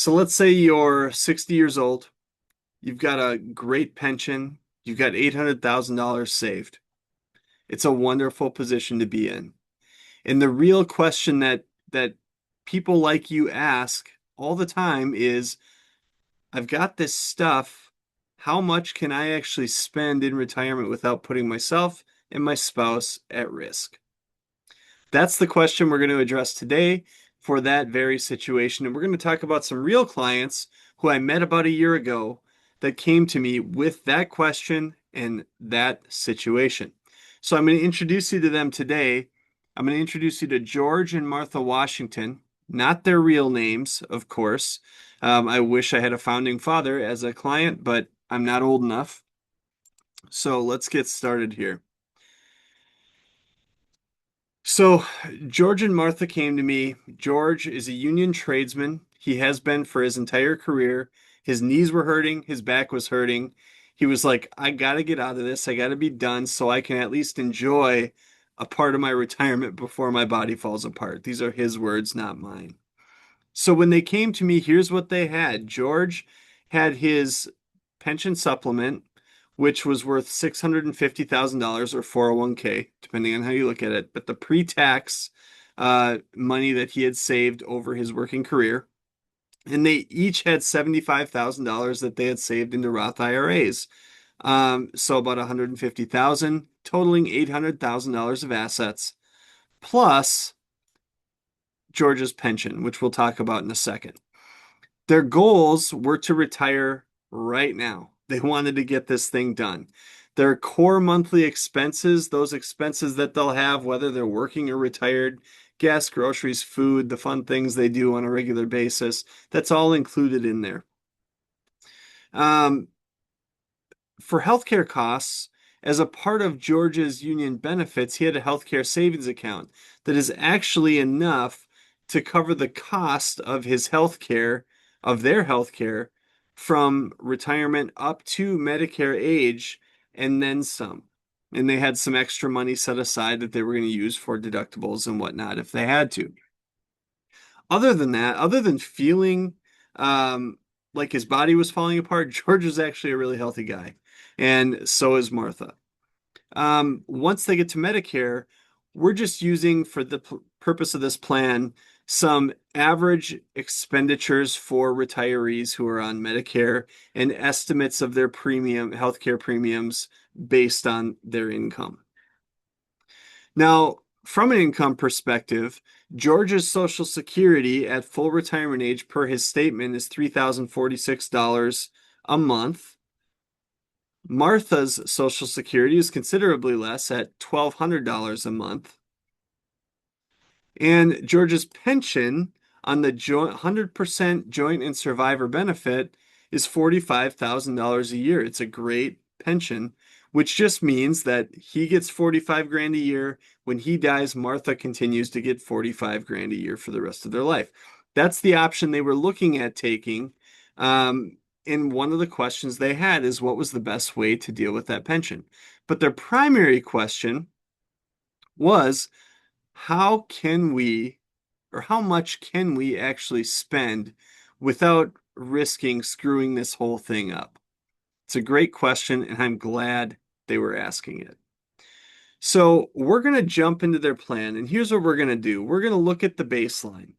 So let's say you're 60 years old, you've got a great pension, you've got $800,000 saved. It's a wonderful position to be in. And the real question that people like you ask all the time is, I've got this stuff. How much can I actually spend in retirement without putting myself and my spouse at risk? That's the question we're going to address today for that very situation. And we're going to talk about some real clients who I met about a year ago that came to me with that question and that situation. So I'm going to introduce you to them today. I'm going to introduce you to George and Martha Washington, not their real names, of course. I wish I had a founding father as a client, but I'm not old enough. So let's get started here. So, George and Martha came to me. George is a union tradesman. He has been for his entire career. His knees were hurting, his back was hurting. He was like, I got to get out of this. I got to be done so I can at least enjoy a part of my retirement before my body falls apart. These are his words, not mine. So, when they came to me, here's what they had. George had his pension supplement, which was worth $650,000 or 401k, depending on how you look at it. But the pre-tax money that he had saved over his working career, and they each had $75,000 that they had saved into Roth IRAs. So about 150,000, totaling $800,000 of assets, plus George's pension, which we'll talk about in a second. Their goals were to retire right now. They wanted to get this thing done. Their core monthly expenses, those expenses that they'll have, whether they're working or retired, gas, groceries, food, the fun things they do on a regular basis, that's all included in there. Um, for healthcare costs, as a part of George's union benefits, he had a healthcare savings account that is actually enough to cover the cost of his healthcare, of their healthcare, from retirement up to Medicare age and then some. And they had some extra money set aside that they were going to use for deductibles and whatnot if they had to. Other than that, other than feeling like his body was falling apart, George is actually a really healthy guy. And so is Martha. Once they get to Medicare, we're just using for the purpose of this plan some average expenditures for retirees who are on Medicare and estimates of their premium, healthcare premiums based on their income. Now, from an income perspective, George's Social Security at full retirement age per his statement is $3,046 a month. Martha's Social Security is considerably less at $1,200 a month. And George's pension on the 100% joint and survivor benefit is $45,000 a year. It's a great pension, which just means that he gets 45 grand a year. When he dies, Martha continues to get 45 grand a year for the rest of their life. That's the option they were looking at taking. And one of the questions they had is what was the best way to deal with that pension? But their primary question was, how can we, or how much can we actually spend without risking screwing this whole thing up? It's a great question, and I'm glad they were asking it. So we're going to jump into their plan, and here's what we're going to do. We're going to look at the baseline.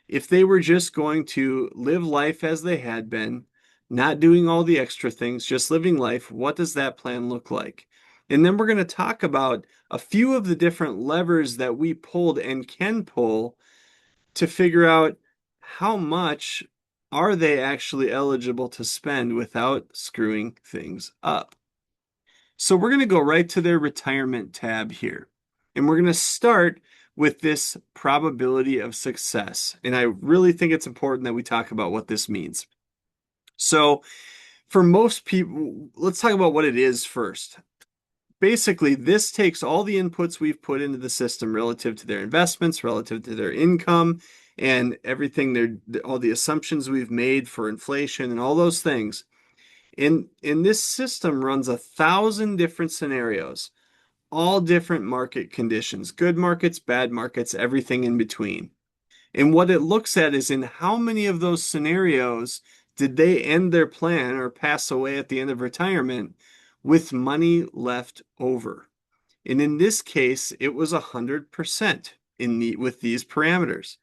If they were just going to live life as they had been, not doing all the extra things, just living life, what does that plan look like? And then we're going to talk about a few of the different levers that we pulled and can pull to figure out how much are they actually eligible to spend without screwing things up. So we're going to go right to their retirement tab here. And we're going to start with this probability of success. And I really think it's important that we talk about what this means. So for most people, let's talk about what it is first. Basically, this takes all the inputs we've put into the system relative to their investments, relative to their income, and everything, all the assumptions we've made for inflation and all those things. In this system runs 1,000 different scenarios, all different market conditions, good markets, bad markets, everything in between. And what it looks at is in how many of those scenarios did they end their plan or pass away at the end of retirement with money left over. And in this case, it was 100% with these parameters.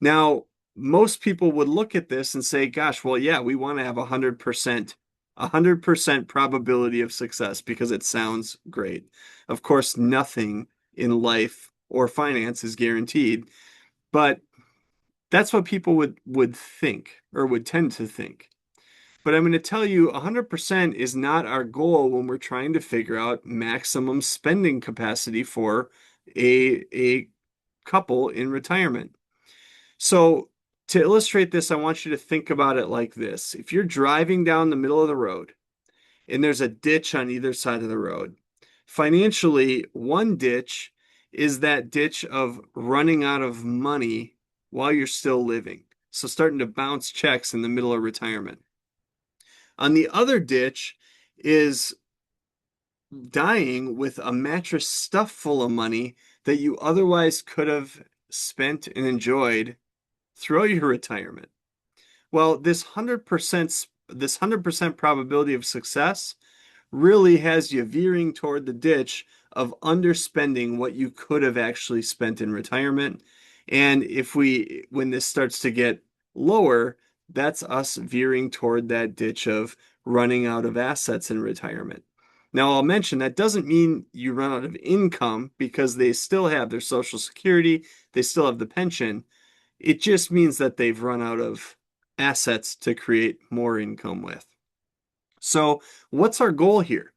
Now, most people would look at this and say, gosh, well, yeah, we want to have 100% probability of success because it sounds great. Of course, nothing in life or finance is guaranteed, but that's what people would think or would tend to think. But I'm going to tell you 100% is not our goal when we're trying to figure out maximum spending capacity for a couple in retirement. So, to illustrate this, I want you to think about it like this. If you're driving down the middle of the road and there's a ditch on either side of the road, financially, one ditch is that ditch of running out of money while you're still living. So, starting to bounce checks in the middle of retirement. On the other ditch is dying with a mattress stuffed full of money that you otherwise could have spent and enjoyed throughout your retirement. Well, this 100% probability of success really has you veering toward the ditch of underspending what you could have actually spent in retirement. And when this starts to get lower, that's us veering toward that ditch of running out of assets in retirement. Now, I'll mention that doesn't mean you run out of income because they still have their Social Security, they still have the pension. It just means that they've run out of assets to create more income with. So, what's our goal here?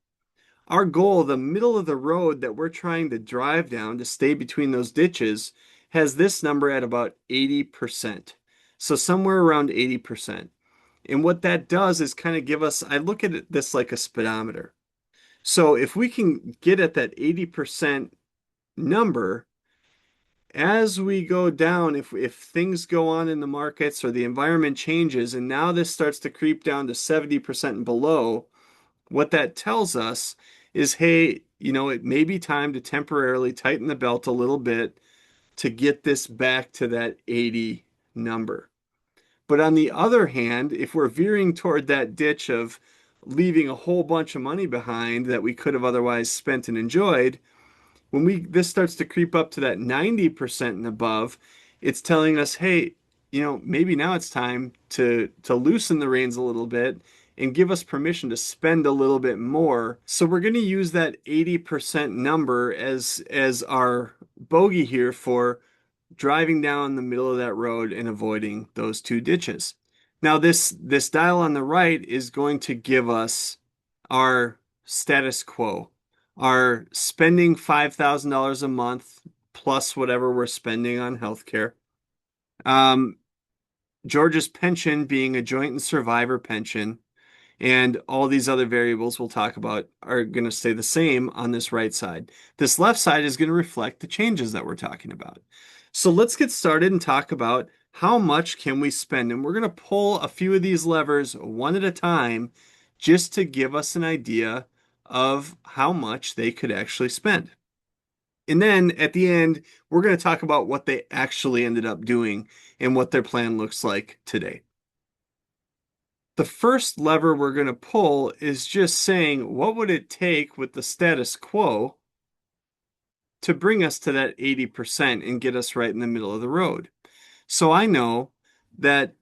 Our goal, the middle of the road that we're trying to drive down to stay between those ditches, has this number at about 80%. So, somewhere around 80%. And what that does is kind of give us, I look at this like a speedometer. So, if we can get at that 80% number, as we go down, if things go on in the markets or the environment changes, and now this starts to creep down to 70% and below, what that tells us is, hey, it may be time to temporarily tighten the belt a little bit to get this back to that 80 number. But on the other hand, if we're veering toward that ditch of leaving a whole bunch of money behind that we could have otherwise spent and enjoyed, when this starts to creep up to that 90% and above, it's telling us, hey, maybe now it's time to loosen the reins a little bit and give us permission to spend a little bit more. So we're going to use that 80% number as our bogey here for driving down the middle of that road and avoiding those two ditches. Now this dial on the right is going to give us our status quo, our spending $5,000 a month plus whatever we're spending on healthcare. George's pension being a joint and survivor pension, and all these other variables we'll talk about are going to stay the same on this right side. This left side is going to reflect the changes that we're talking about. So let's get started and talk about how much can we spend. And we're going to pull a few of these levers one at a time just to give us an idea of how much they could actually spend. And then at the end, we're going to talk about what they actually ended up doing and what their plan looks like today. The first lever we're going to pull is just saying, what would it take with the status quo to bring us to that 80% and get us right in the middle of the road? So I know that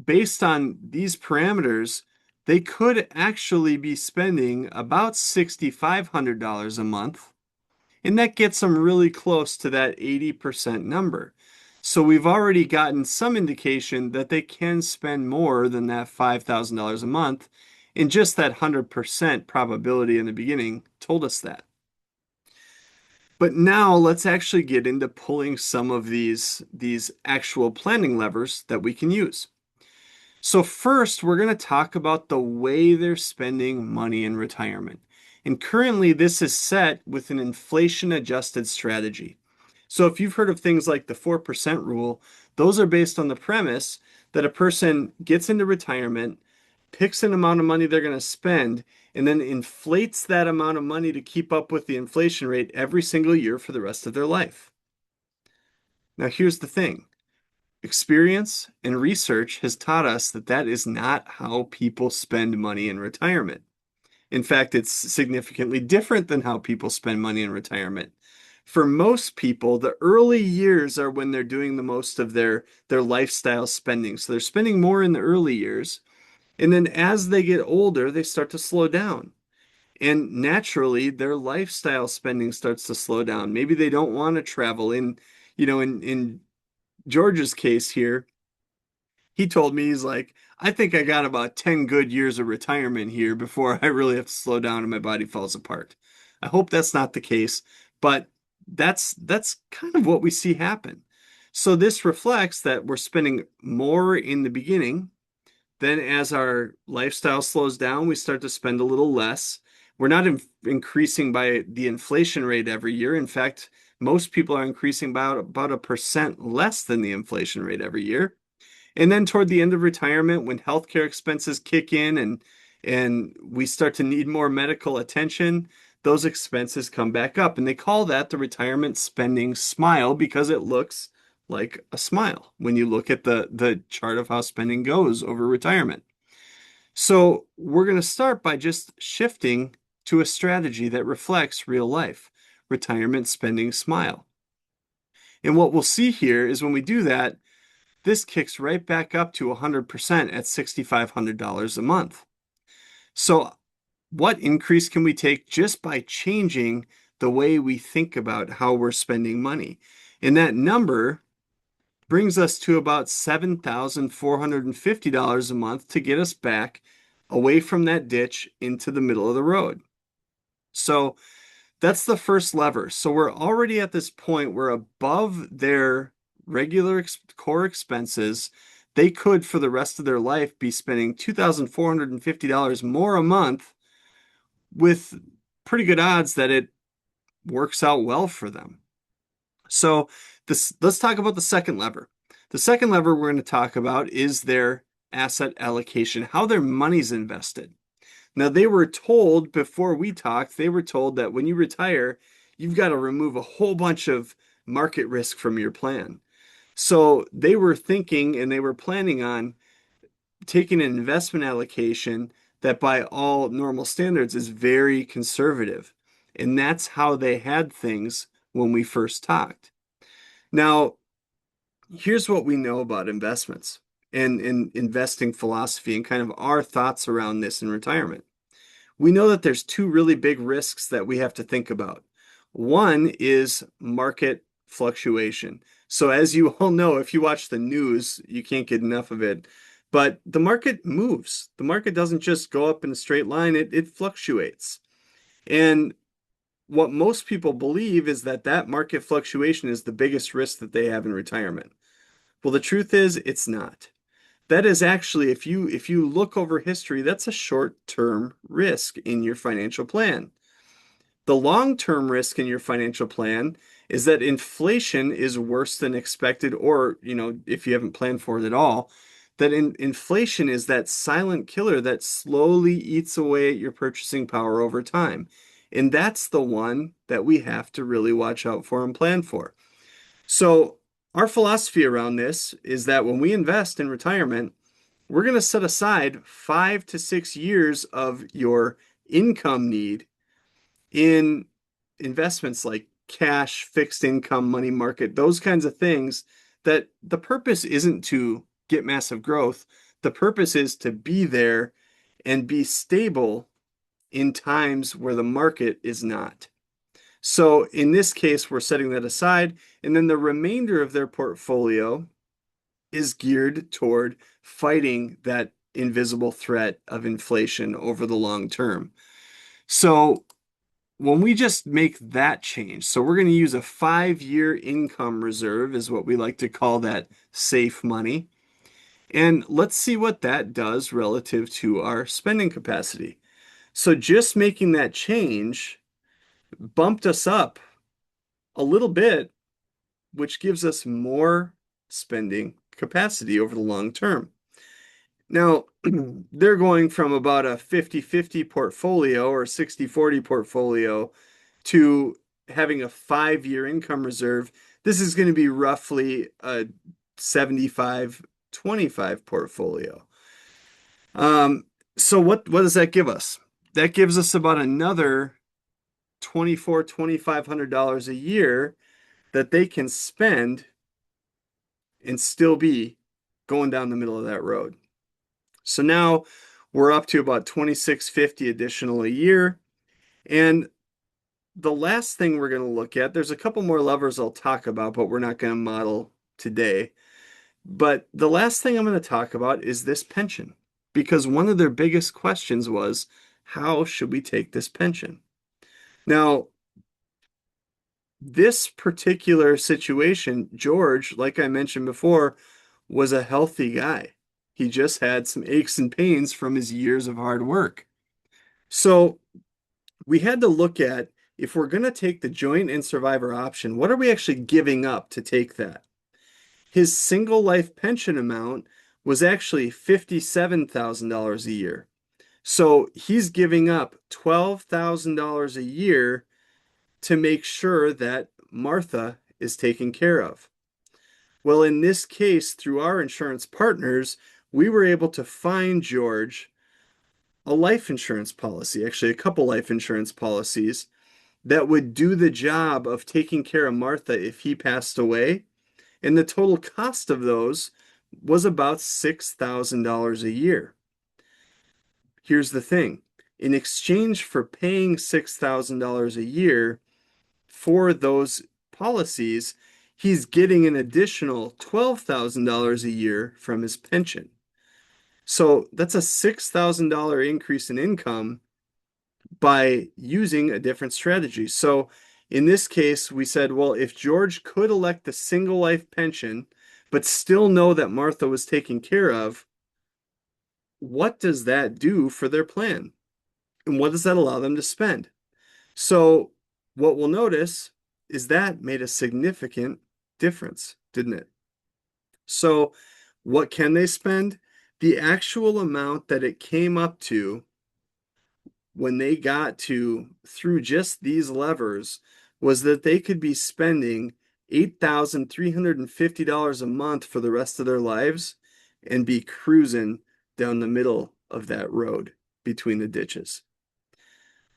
based on these parameters, they could actually be spending about $6,500 a month, and that gets them really close to that 80% number. So we've already gotten some indication that they can spend more than that $5,000 a month, and just that 100% probability in the beginning told us that. But now let's actually get into pulling some of these actual planning levers that we can use. So first, we're going to talk about the way they're spending money in retirement. And currently, this is set with an inflation-adjusted strategy. So if you've heard of things like the 4% rule, those are based on the premise that a person gets into retirement, picks an amount of money they're going to spend, and then inflates that amount of money to keep up with the inflation rate every single year for the rest of their life. Now, here's the thing. Experience and research has taught us that that is not how people spend money in retirement. In fact, it's significantly different than how people spend money in retirement. For most people, the early years are when they're doing the most of their lifestyle spending. So they're spending more in the early years. And then as they get older, they start to slow down. And naturally, their lifestyle spending starts to slow down. Maybe they don't want to travel. In George's case here, he told me, he's like, I think I got about 10 good years of retirement here before I really have to slow down and my body falls apart. I hope that's not the case, but that's kind of what we see happen. So this reflects that we're spending more in the beginning. Then as our lifestyle slows down, we start to spend a little less. We're not increasing by the inflation rate every year. In fact, most people are increasing about a percent less than the inflation rate every year. And then toward the end of retirement, when healthcare expenses kick in and we start to need more medical attention, those expenses come back up. And they call that the retirement spending smile because it looks like a smile when you look at the chart of how spending goes over retirement. So we're going to start by just shifting to a strategy that reflects real life, retirement spending smile. And what we'll see here is when we do that, this kicks right back up to 100% at $6,500 a month. So what increase can we take just by changing the way we think about how we're spending money? And that number brings us to about $7,450 a month to get us back away from that ditch into the middle of the road. So that's the first lever. So we're already at this point where above their regular core expenses, they could, for the rest of their life, be spending $2,450 more a month with pretty good odds that it works out well for them. So let's talk about the second lever. The second lever we're going to talk about is their asset allocation, how their money's invested. Now, they were told before we talked, they were told that when you retire, you've got to remove a whole bunch of market risk from your plan. So they were thinking and they were planning on taking an investment allocation that by all normal standards is very conservative. And that's how they had things when we first talked. Now, here's what we know about investments and investing philosophy and kind of our thoughts around this in retirement. We know that there's two really big risks that we have to think about. One is market fluctuation. So as you all know, if you watch the news, you can't get enough of it. But the market moves. The market doesn't just go up in a straight line, it fluctuates. And what most people believe is that that market fluctuation is the biggest risk that they have in retirement. Well, the truth is it's not. That is actually, if you look over history, that's a short-term risk in your financial plan. The long-term risk in your financial plan is that inflation is worse than expected, or, if you haven't planned for it at all, that inflation is that silent killer that slowly eats away at your purchasing power over time. And that's the one that we have to really watch out for and plan for. So our philosophy around this is that when we invest in retirement, we're going to set aside 5 to 6 years of your income need in investments like cash, fixed income, money market, those kinds of things that the purpose isn't to get massive growth. The purpose is to be there and be stable in times where the market is not. So in this case, we're setting that aside, and then the remainder of their portfolio is geared toward fighting that invisible threat of inflation over the long term. So when we just make that change, so we're going to use a 5-year income reserve is what we like to call that safe money. And let's see what that does relative to our spending capacity. So just making that change bumped us up a little bit, which gives us more spending capacity over the long term. Now, they're going from about a 50-50 portfolio or 60-40 portfolio to having a 5-year income reserve. This is going to be roughly a 75-25 portfolio. Um, so what does that give us? That gives us about another 2,400 to 2,500 dollars a year that they can spend and still be going down the middle of that road. So now we're up to about 2,650 additional a year. And the last thing we're going to look at, there's a couple more levers I'll talk about, but we're not going to model today. But the last thing I'm going to talk about is this pension, because one of their biggest questions was, how should we take this pension? Now, this particular situation, George, like I mentioned before, was a healthy guy. He just had some aches and pains from his years of hard work. So we had to look at, if we're going to take the joint and survivor option, what are we actually giving up to take that? His single life pension amount was actually $57,000 a year. So he's giving up $12,000 a year to make sure that Martha is taken care of. Well, in this case, through our insurance partners, we were able to find George a life insurance policy, actually a couple life insurance policies that would do the job of taking care of Martha if he passed away. And the total cost of those was about $6,000 a year. Here's the thing. In exchange for paying $6,000 a year for those policies, he's getting an additional $12,000 a year from his pension. So that's a $6,000 increase in income by using a different strategy. So in this case, we said, well, if George could elect the single life pension, but still know that Martha was taken care of, what does that do for their plan? And what does that allow them to spend? So what we'll notice is that made a significant difference, didn't it? So what can they spend? The actual amount that it came up to when they got to through just these levers was that they could be spending $8,350 a month for the rest of their lives and be cruising down the middle of that road between the ditches.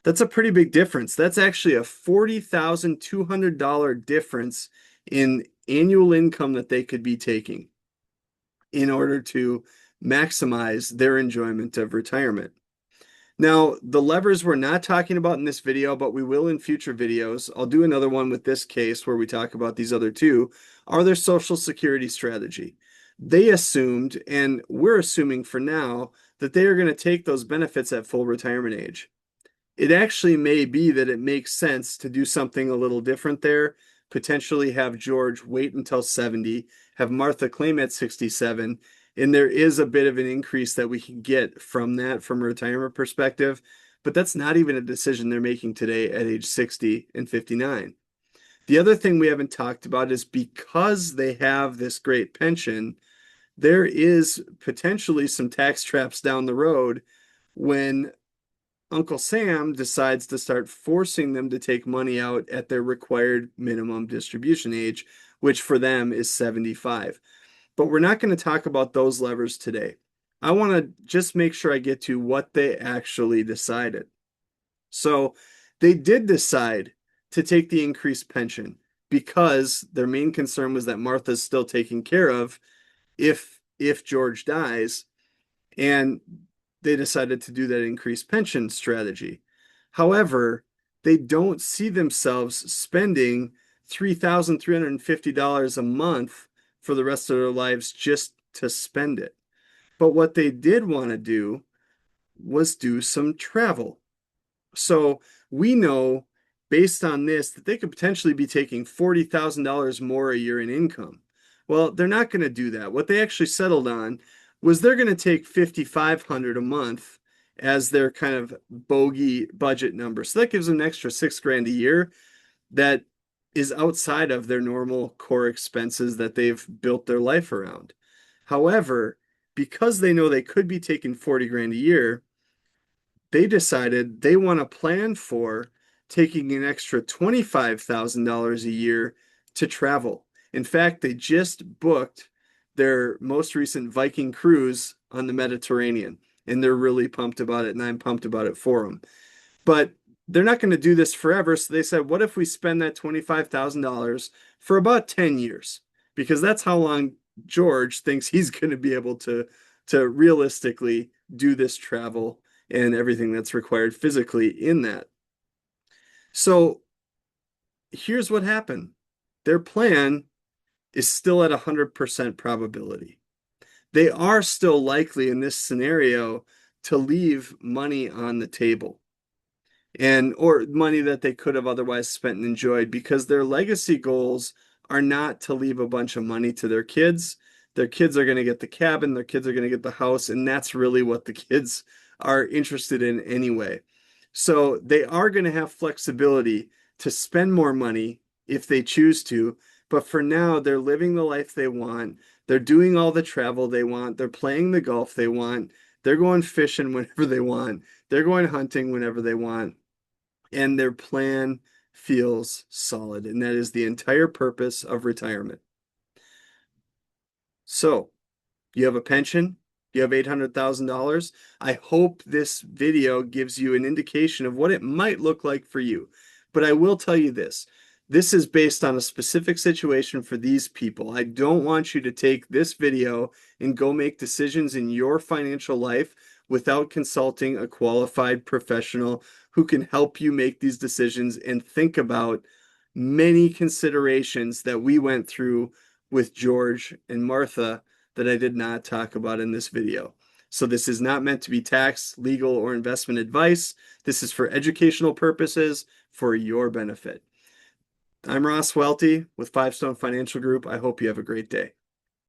That's a pretty big difference. That's actually a $40,200 difference in annual income that they could be taking in order to maximize their enjoyment of retirement. Now, the levers we're not talking about in this video, but we will in future videos. I'll do another one with this case where we talk about these other two, are their Social Security strategy. They assumed, and we're assuming for now, that they are going to take those benefits at full retirement age. It actually may be that it makes sense to do something a little different there, potentially have George wait until 70, have Martha claim at 67, and there is a bit of an increase that we can get from that from a retirement perspective, but that's not even a decision they're making today at age 60 and 59. The other thing we haven't talked about is because they have this great pension, there is potentially some tax traps down the road when Uncle Sam decides to start forcing them to take money out at their required minimum distribution age, which for them is 75. But we're not going to talk about those levers today. I want to just make sure I get to what they actually decided. So they did decide to take the increased pension because their main concern was that Martha's still taken care of if George dies, and they decided to do that increased pension strategy. However, they don't see themselves spending $3,350 a month for the rest of their lives just to spend it. But what they did want to do was do some travel. So we know based on this that they could potentially be taking $40,000 more a year in income. Well, they're not going to do that. What they actually settled on was they're going to take $5,500 a month as their kind of bogey budget number. So that gives them an extra $6,000 a year that is outside of their normal core expenses that they've built their life around. However, because they know they could be taking $40,000 a year, they decided they want to plan for taking an extra $25,000 a year to travel. In fact, they just booked their most recent Viking cruise on the Mediterranean, and they're really pumped about it, and I'm pumped about it for them. But they're not going to do this forever, so they said, what if we spend that $25,000 for about 10 years? Because that's how long George thinks he's going to be able to realistically do this travel and everything that's required physically in that. So here's what happened. Their plan is still at 100% probability. They are still likely in this scenario to leave money on the table and or money that they could have otherwise spent and enjoyed because their legacy goals are not to leave a bunch of money to their kids. Their kids are going to get the cabin, their kids are going to get the house, and that's really what the kids are interested in anyway. So they are going to have flexibility to spend more money if they choose to, but for now they're living the life they want. They're doing all the travel they want. They're playing the golf they want. They're going fishing whenever they want. They're going hunting whenever they want, and their plan feels solid. And that is the entire purpose of retirement. So, you have a pension, you have $800,000. I hope this video gives you an indication of what it might look like for you. But I will tell you this. This is based on a specific situation for these people. I don't want you to take this video and go make decisions in your financial life without consulting a qualified professional who can help you make these decisions and think about many considerations that we went through with George and Martha that I did not talk about in this video. So this is not meant to be tax, legal, or investment advice. This is for educational purposes for your benefit. I'm Ross Welty with Five Stone Financial Group. I hope you have a great day.